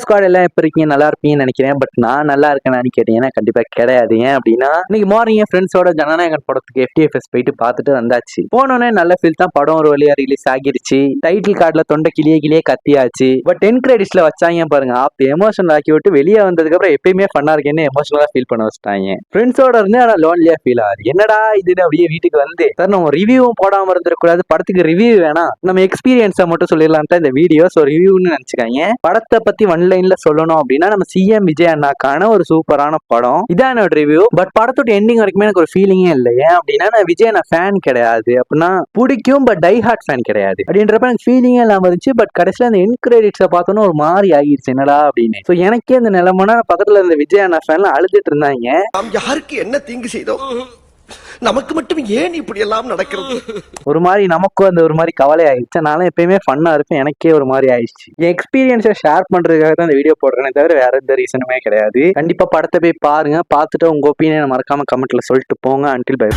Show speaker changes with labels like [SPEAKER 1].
[SPEAKER 1] Squad எல்லாம் எப்படி இருக்கீங்க, நல்லா இருப்பீங்கன்னு நினைக்கிறேன். பட் நான் நல்லா இருக்கேன்னு கேட்டீங்கன்னா கண்டிப்பா கிடையாது. ஏன் அப்படின்னா இன்னைக்கு மார்னிங் என் ஃப்ரெண்ட்ஸோட ஜனநாயகன் படத்துக்கு FTFS போயிட்டு பார்த்துட்டு வந்தாச்சு. போனோடனே நல்ல ஃபீல் தான். படம் ஒரு வழியா ரிலீஸ் ஆகிருச்சு. டைட்டில் கார்டுல தொண்டை கிளியே கத்தியாச்சு. பட் 10 கிரெடிட்ஸ்ல வச்சாங்க பாருங்க, அப்ப எமோஷனல் ஆக்கி விட்டு வெளியே வந்ததுக்கு அப்புறம் எப்பயுமே ஃபன்னா இருக்கேன்னு எமோஷனலா ஃபீல் பண்ண வச்சுட்டாங்க. ஃப்ரெண்ட்ஸோட இருந்து ஆனா லோன்லியா ஃபீல் ஆகுது. என்னடா இதுன்னு அப்படியே வீட்டுக்கு வந்து சார் நம்ம ரிவ்யூவும் போடாம இருந்திருக்கூடாது, படத்துக்கு ரிவ்யூ வேணாம், நம்ம எக்ஸ்பீரியன்ஸை மட்டும் சொல்லிடலாம் இந்த வீடியோ. ஸோ ரிவ்யூன்னு நினைச்சுக்காங்க. படத்தை பத்தி ஒன்லைன்ல சொல்லணும் அப்படின்னா நம்ம CM விஜய் அண்ணாக்கான ஒரு சூப்பரான படம். இதான் என்னோட ரிவ்யூ. பட் படத்தோட எண்டிங் வரைக்குமே எனக்கு ஒரு ஃபீலிங்கே இல்லை. ஏன் அப்படின்னா நான் விஜய் ஃபேன் கிடையாது. அப்படின்னா பிடிக்கும் பட் டை ஹார்ட் ஃபேன் கிடையாது அப்படின்றப்ப எனக்கு ஃபீலிங்கே இல்லாம இருந்துச்சு. பட் கடைசியில் அந்த எண்ட் கிரெடிட்ஸை பார்த்தோன்னா ஒரு மாதிரி ஆகிடுச்சு, என்னடா அப்படின்னு. ஸோ எனக்கே இந்த நிலைமைனா பக்கத்துல இருந்த விஜய் அண்ணா ஃபேன்ல அழுதுட்டு இருந்தாங்க.
[SPEAKER 2] யாருக்கு என்ன தீங்கு செய்தோம், நமக்கு மட்டும் ஏன் இப்படி எல்லாம் நடக்கிறது?
[SPEAKER 1] ஒரு மாதிரி நமக்கும் அந்த ஒரு மாதிரி கவலை ஆயிடுச்சு. நானும் எப்பயுமே ஃபன்னா இருப்பேன், எனக்கே ஒரு மாதிரி ஆயிடுச்சு. என் எக்ஸ்பீரியன்ஸை ஷேர் பண்றதுக்காக தான் இந்த வீடியோ போடுறேனே தவிர வேற எந்த ரீசனுமே கிடையாது. கண்டிப்பா படத்தை போய் பாருங்க, பார்த்துட்டு உங்க ஒப்பீனியனை மறக்காம கமெண்ட்ல சொல்லிட்டு போங்க. Until by.